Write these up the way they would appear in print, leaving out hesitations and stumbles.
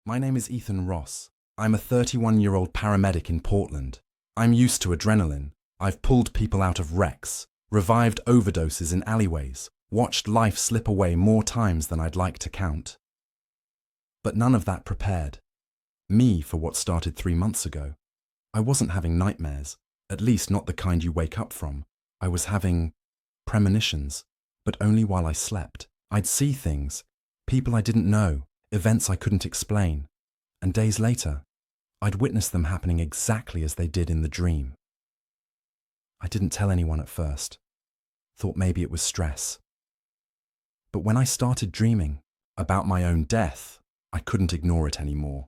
My name is Ethan Ross. I'm a 31-year-old paramedic in Portland. I'm used to adrenaline. I've pulled people out of wrecks, revived overdoses in alleyways, watched life slip away more times than I'd like to count. But none of that prepared me for what started 3 months ago. I wasn't having nightmares, at least not the kind you wake up from. I was having premonitions, but only while I slept. I'd see things, people I didn't know, events I couldn't explain, and days later, I'd witness them happening exactly as they did in the dream. I didn't tell anyone at first, thought maybe it was stress. But when I started dreaming about my own death, I couldn't ignore it anymore.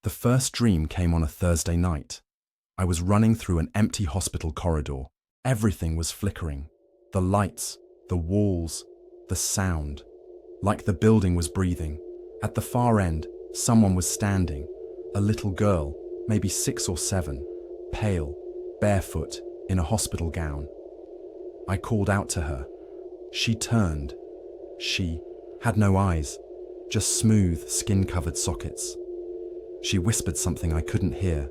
The first dream came on a Thursday night. I was running through an empty hospital corridor. Everything was flickering. The lights, the walls, the sound. Like the building was breathing. At the far end, someone was standing. A little girl, maybe 6 or 7, pale, barefoot, in a hospital gown. I called out to her. She turned. She had no eyes, just smooth, skin-covered sockets. She whispered something I couldn't hear,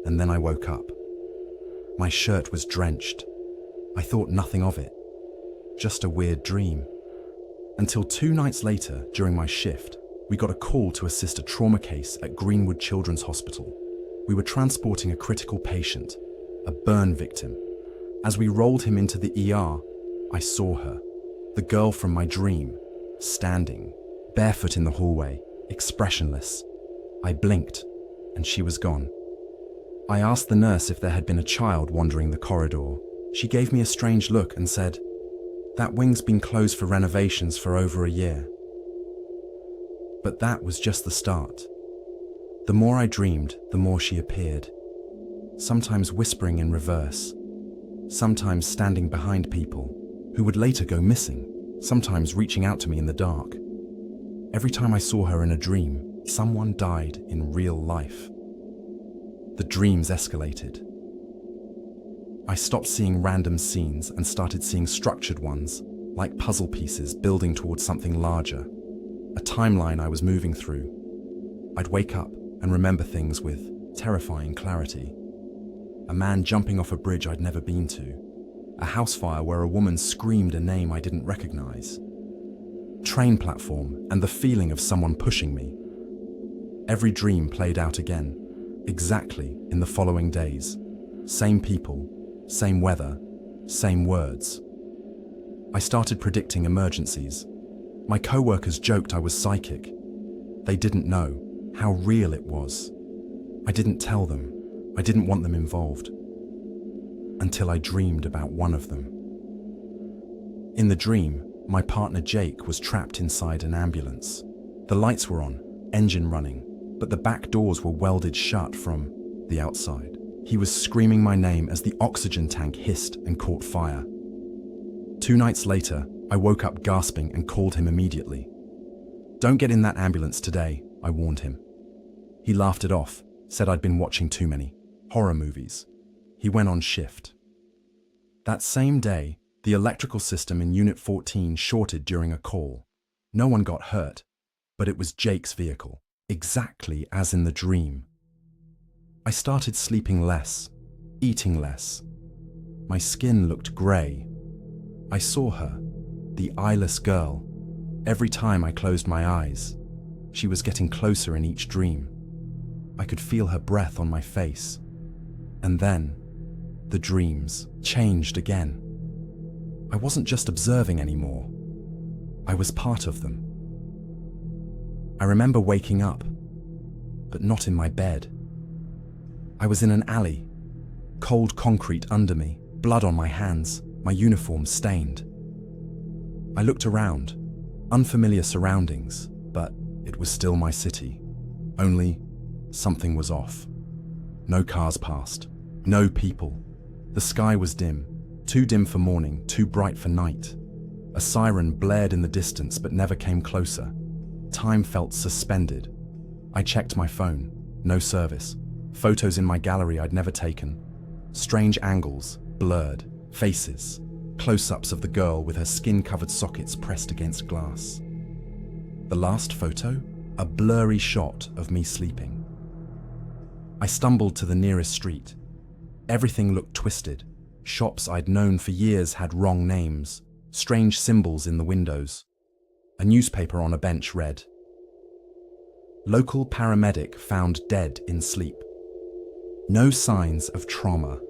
and then I woke up. My shirt was drenched. I thought nothing of it. Just a weird dream. Until 2 nights later, during my shift, we got a call to assist a trauma case at Greenwood Children's Hospital. We were transporting a critical patient, a burn victim. As we rolled him into the ER, I saw her, the girl from my dream, standing, barefoot in the hallway, expressionless. I blinked, and she was gone. I asked the nurse if there had been a child wandering the corridor. She gave me a strange look and said, "That wing's been closed for renovations for over a year." But that was just the start. The more I dreamed, the more she appeared. Sometimes whispering in reverse, sometimes standing behind people who would later go missing, sometimes reaching out to me in the dark. Every time I saw her in a dream, someone died in real life. The dreams escalated. I stopped seeing random scenes and started seeing structured ones, like puzzle pieces building towards something larger, a timeline I was moving through. I'd wake up and remember things with terrifying clarity. A man jumping off a bridge I'd never been to. A house fire where a woman screamed a name I didn't recognize. Train platform and the feeling of someone pushing me. Every dream played out again, exactly in the following days. Same people, same weather, same words. I started predicting emergencies. My co-workers joked I was psychic. They didn't know how real it was. I didn't tell them. I didn't want them involved. Until I dreamed about one of them. In the dream, my partner Jake was trapped inside an ambulance. The lights were on, engine running, but the back doors were welded shut from the outside. He was screaming my name as the oxygen tank hissed and caught fire. 2 nights later, I woke up gasping and called him immediately. "Don't get in that ambulance today," I warned him. He laughed it off, said I'd been watching too many horror movies. He went on shift. That same day, the electrical system in Unit 14 shorted during a call. No one got hurt, but it was Jake's vehicle, exactly as in the dream. I started sleeping less, eating less. My skin looked grey. I saw her, the eyeless girl. Every time I closed my eyes, she was getting closer in each dream. I could feel her breath on my face. And then, the dreams changed again. I wasn't just observing anymore. I was part of them. I remember waking up, but not in my bed. I was in an alley, cold concrete under me, blood on my hands, my uniform stained. I looked around, unfamiliar surroundings, but it was still my city. Only something was off. No cars passed, no people. The sky was dim, too dim for morning, too bright for night. A siren blared in the distance but never came closer. Time felt suspended. I checked my phone, no service. Photos in my gallery I'd never taken. Strange angles, blurred, faces, close-ups of the girl with her skin-covered sockets pressed against glass. The last photo? A blurry shot of me sleeping. I stumbled to the nearest street. Everything looked twisted. Shops I'd known for years had wrong names, strange symbols in the windows. A newspaper on a bench read, "Local paramedic found dead in sleep. No signs of trauma."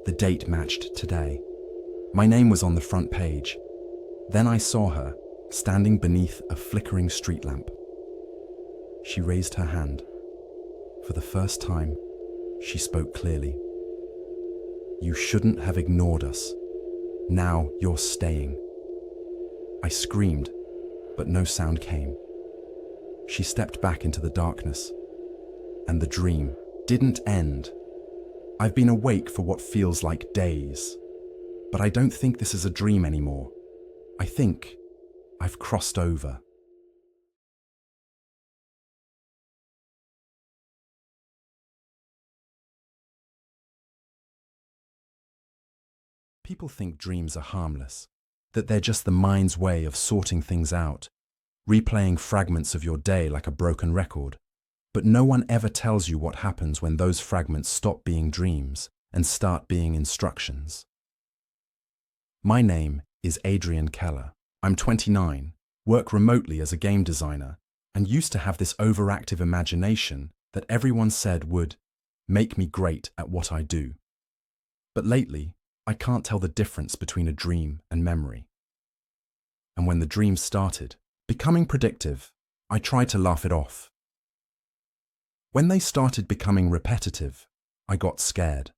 The date matched today. My name was on the front page. Then I saw her, standing beneath a flickering street lamp. She raised her hand. For the first time, she spoke clearly. "You shouldn't have ignored us. Now you're staying." I screamed, but no sound came. She stepped back into the darkness, and the dream didn't end. I've been awake for what feels like days, but I don't think this is a dream anymore. I think I've crossed over. People think dreams are harmless, that they're just the mind's way of sorting things out, replaying fragments of your day like a broken record. But no one ever tells you what happens when those fragments stop being dreams and start being instructions. My name is Adrian Keller. I'm 29, work remotely as a game designer, and used to have this overactive imagination that everyone said would make me great at what I do. But lately, I can't tell the difference between a dream and memory. And when the dream started, becoming predictive, I tried to laugh it off. When they started becoming repetitive, I got scared.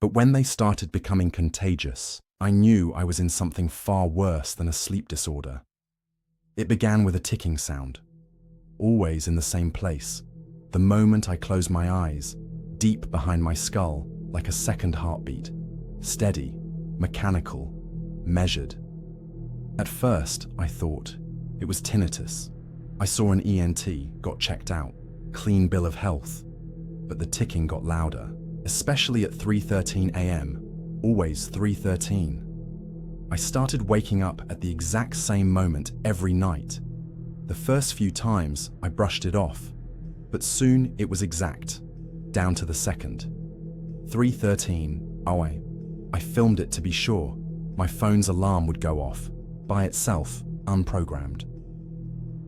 But when they started becoming contagious, I knew I was in something far worse than a sleep disorder. It began with a ticking sound, always in the same place, the moment I closed my eyes, deep behind my skull, like a second heartbeat. Steady, mechanical, measured. At first, I thought it was tinnitus. I saw an ENT, got checked out, clean bill of health. But the ticking got louder, especially at 3:13 a.m., always 3:13. I started waking up at the exact same moment every night. The first few times, I brushed it off, but soon it was exact, down to the second. 3:13, I filmed it to be sure. My phone's alarm would go off, by itself, unprogrammed.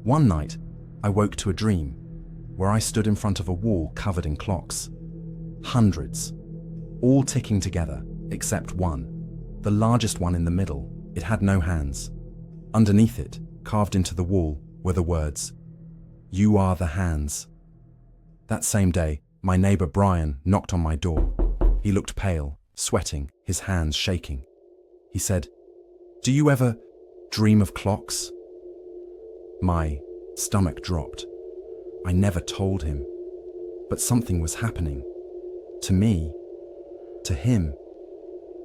One night, I woke to a dream, where I stood in front of a wall covered in clocks. Hundreds, all ticking together, except one. The largest one in the middle, it had no hands. Underneath it, carved into the wall, were the words, "You are the hands." That same day, my neighbor Brian knocked on my door. He looked pale, sweating, his hands shaking. He said, "Do you ever dream of clocks?" My stomach dropped. I never told him, but something was happening. To me, to him,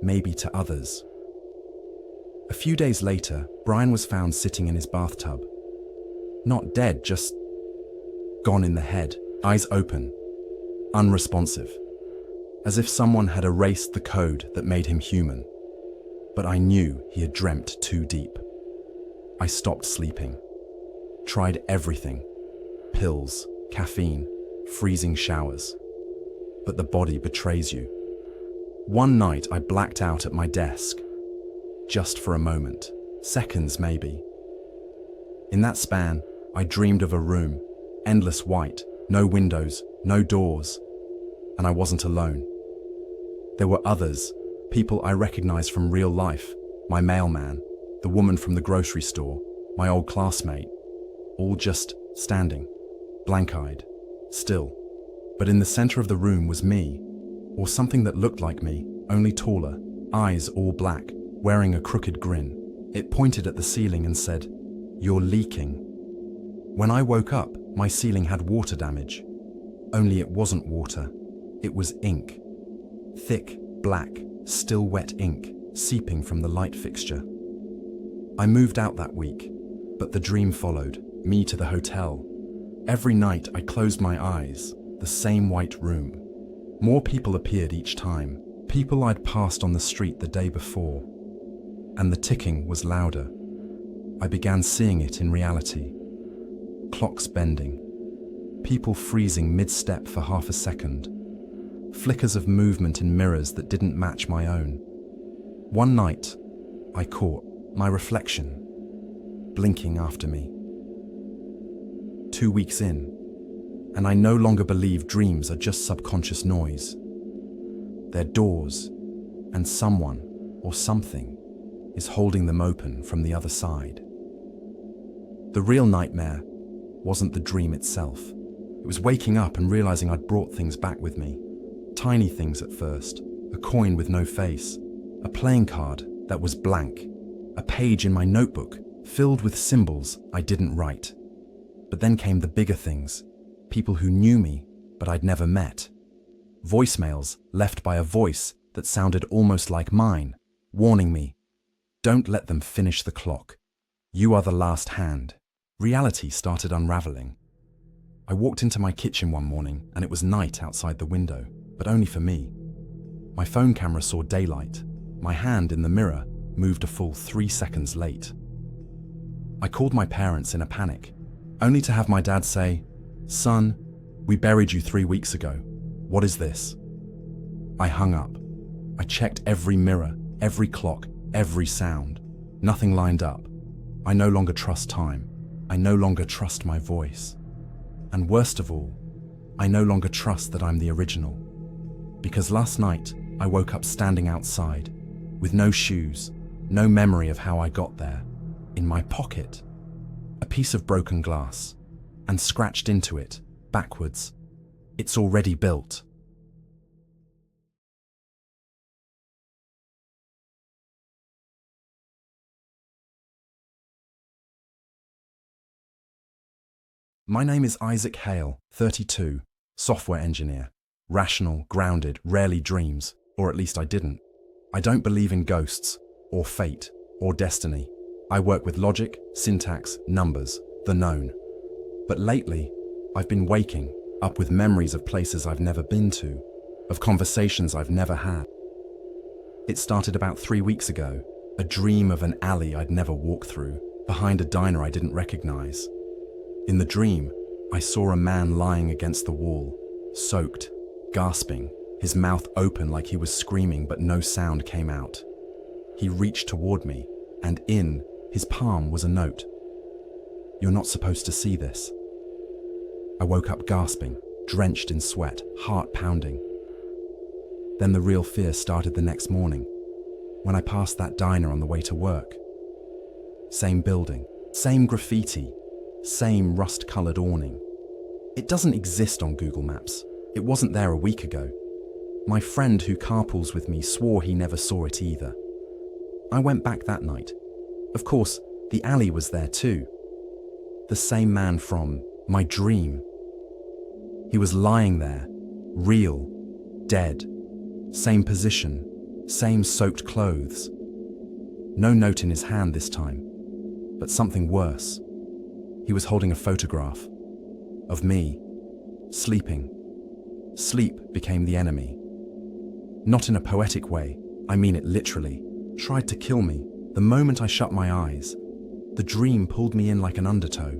maybe to others. A few days later, Brian was found sitting in his bathtub. Not dead, just gone in the head, eyes open, unresponsive, as if someone had erased the code that made him human. But I knew he had dreamt too deep. I stopped sleeping, tried everything, pills, caffeine, freezing showers. But the body betrays you. One night I blacked out at my desk, just for a moment, seconds maybe. In that span, I dreamed of a room, endless white, no windows, no doors, and I wasn't alone. There were others, people I recognized from real life, my mailman, the woman from the grocery store, my old classmate, all just standing, blank-eyed, still. But in the center of the room was me, or something that looked like me, only taller, eyes all black, wearing a crooked grin. It pointed at the ceiling and said, "You're leaking." When I woke up, my ceiling had water damage. Only it wasn't water, it was ink. Thick, black, still wet ink, seeping from the light fixture. I moved out that week, but the dream followed, me to the hotel. Every night I closed my eyes, the same white room. More people appeared each time, people I'd passed on the street the day before. And the ticking was louder. I began seeing it in reality. clocks bending, people freezing mid-step for half a second, flickers of movement in mirrors that didn't match my own. One night, I caught my reflection blinking after me. 2 weeks in, and I no longer believe dreams are just subconscious noise. They're doors, and someone or something is holding them open from the other side. The real nightmare wasn't the dream itself. It was waking up and realizing I'd brought things back with me. Tiny things at first, a coin with no face, a playing card that was blank, a page in my notebook filled with symbols I didn't write. But then came the bigger things, people who knew me but I'd never met. Voicemails left by a voice that sounded almost like mine, warning me, "Don't let them finish the clock. You are the last hand." Reality started unraveling. I walked into my kitchen one morning and it was night outside the window, but only for me. My phone camera saw daylight. My hand in the mirror moved a full 3 seconds late. I called my parents in a panic, only to have my dad say, "Son, we buried you 3 weeks ago. What is this?" I hung up. I checked every mirror, every clock, every sound. Nothing lined up. I no longer trust time. I no longer trust my voice. And worst of all, I no longer trust that I'm the original. Because last night, I woke up standing outside, with no shoes, no memory of how I got there. In my pocket, a piece of broken glass, and scratched into it, backwards, "It's already built." My name is Isaac Hale, 32, software engineer. Rational, grounded, rarely dreams, or at least I didn't. I don't believe in ghosts, or fate, or destiny. I work with logic, syntax, numbers, the known. But lately, I've been waking up with memories of places I've never been to, of conversations I've never had. It started about 3 weeks ago, a dream of an alley I'd never walked through, behind a diner I didn't recognize. In the dream, I saw a man lying against the wall, soaked, gasping, his mouth open like he was screaming but no sound came out. He reached toward me, and in his palm was a note. "You're not supposed to see this." I woke up gasping, drenched in sweat, heart pounding. Then the real fear started the next morning, when I passed that diner on the way to work. Same building, same graffiti, same rust-colored awning. It doesn't exist on Google Maps. It wasn't there a week ago. My friend who carpools with me swore he never saw it either. I went back that night. Of course, the alley was there too. The same man from my dream. He was lying there, real, dead. Same position, same soaked clothes. No note in his hand this time, but something worse. He was holding a photograph of me, sleeping. Sleep became the enemy. Not in a poetic way, I mean it literally. Tried to kill me the moment I shut my eyes. The dream pulled me in like an undertow,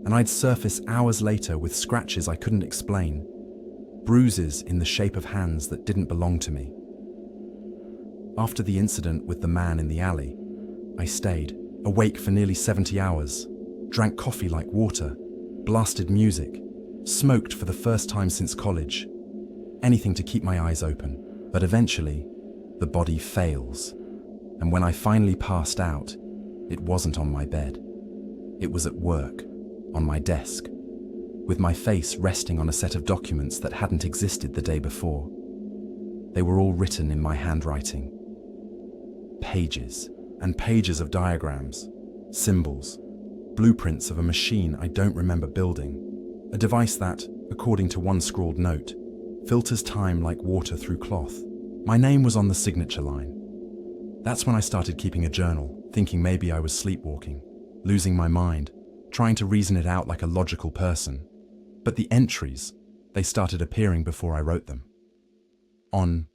and I'd surface hours later with scratches I couldn't explain, bruises in the shape of hands that didn't belong to me. After the incident with the man in the alley, I stayed awake for nearly 70 hours, drank coffee like water, blasted music, smoked for the first time since college. Anything to keep my eyes open. But eventually, the body fails. And when I finally passed out, it wasn't on my bed. It was at work, on my desk, with my face resting on a set of documents that hadn't existed the day before. They were all written in my handwriting. Pages and pages of diagrams, symbols, blueprints of a machine I don't remember building, a device that, according to one scrawled note, filters time like water through cloth. My name was on the signature line. That's when I started keeping a journal, thinking maybe I was sleepwalking, losing my mind, trying to reason it out like a logical person. But the entries, they started appearing before I wrote them. On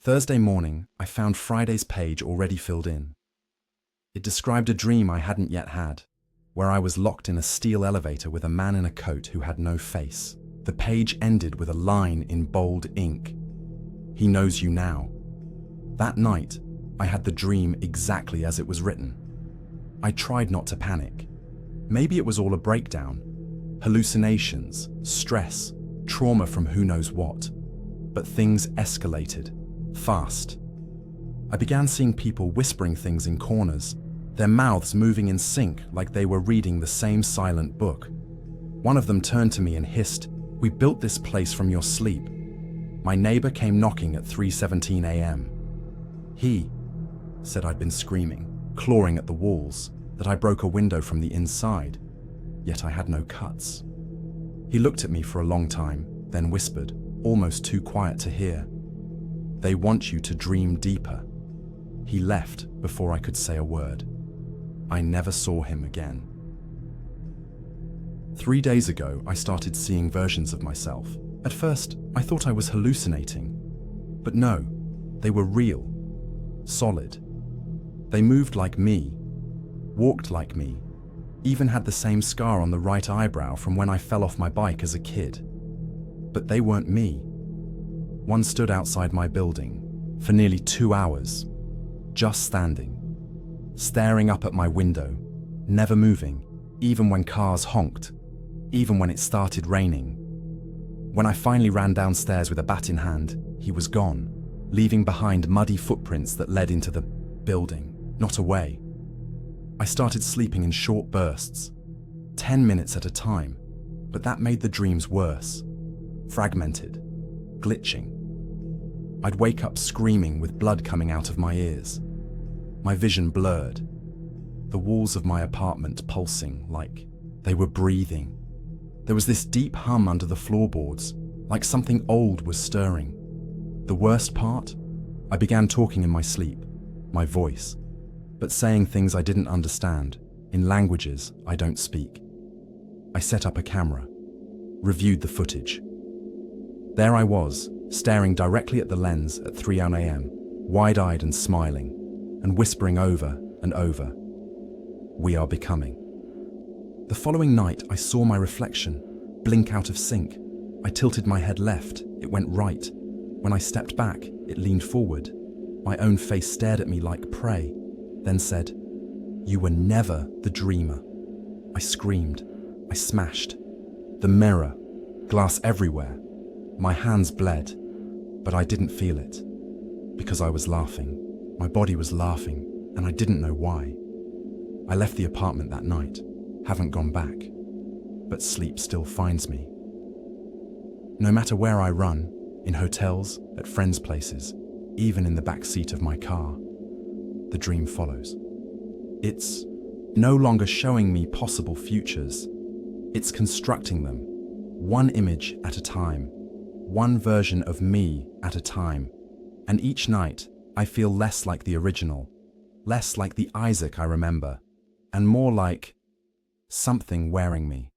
Thursday morning, I found Friday's page already filled in. It described a dream I hadn't yet had, where I was locked in a steel elevator with a man in a coat who had no face. The page ended with a line in bold ink. "He knows you now." That night, I had the dream exactly as it was written. I tried not to panic. Maybe it was all a breakdown. Hallucinations, stress, trauma from who knows what. But things escalated, fast. I began seeing people whispering things in corners, their mouths moving in sync like they were reading the same silent book. One of them turned to me and hissed, "We built this place from your sleep." My neighbor came knocking at 3:17 a.m. He said I'd been screaming, clawing at the walls, that I broke a window from the inside, yet I had no cuts. He looked at me for a long time, then whispered, almost too quiet to hear, "They want you to dream deeper." He left before I could say a word. I never saw him again. 3 days ago, I started seeing versions of myself. At first, I thought I was hallucinating. But no, they were real, solid. They moved like me, walked like me, even had the same scar on the right eyebrow from when I fell off my bike as a kid. But they weren't me. One stood outside my building for nearly 2 hours, just standing, staring up at my window, never moving, even when cars honked, even when it started raining. When I finally ran downstairs with a bat in hand, he was gone, leaving behind muddy footprints that led into the building, not away. I started sleeping in short bursts, 10 minutes at a time, but that made the dreams worse, fragmented, glitching. I'd wake up screaming with blood coming out of my ears, my vision blurred, the walls of my apartment pulsing like they were breathing. There was this deep hum under the floorboards, like something old was stirring. The worst part? I began talking in my sleep, my voice, but saying things I didn't understand, in languages I don't speak. I set up a camera, reviewed the footage. There I was, staring directly at the lens at 3 a.m., wide-eyed and smiling, and whispering over and over, "We are becoming." The following night, I saw my reflection, blink out of sync. I tilted my head left, it went right. When I stepped back, it leaned forward. My own face stared at me like prey, then said, "You were never the dreamer." I screamed. I smashed. The mirror, glass everywhere. My hands bled, but I didn't feel it. Because I was laughing. My body was laughing, and I didn't know why. I left the apartment that night, haven't gone back, but sleep still finds me. No matter where I run, in hotels, at friends' places, even in the back seat of my car, the dream follows. It's no longer showing me possible futures. It's constructing them, one image at a time, one version of me at a time. And each night, I feel less like the original, less like the Isaac I remember, and more like something wearing me.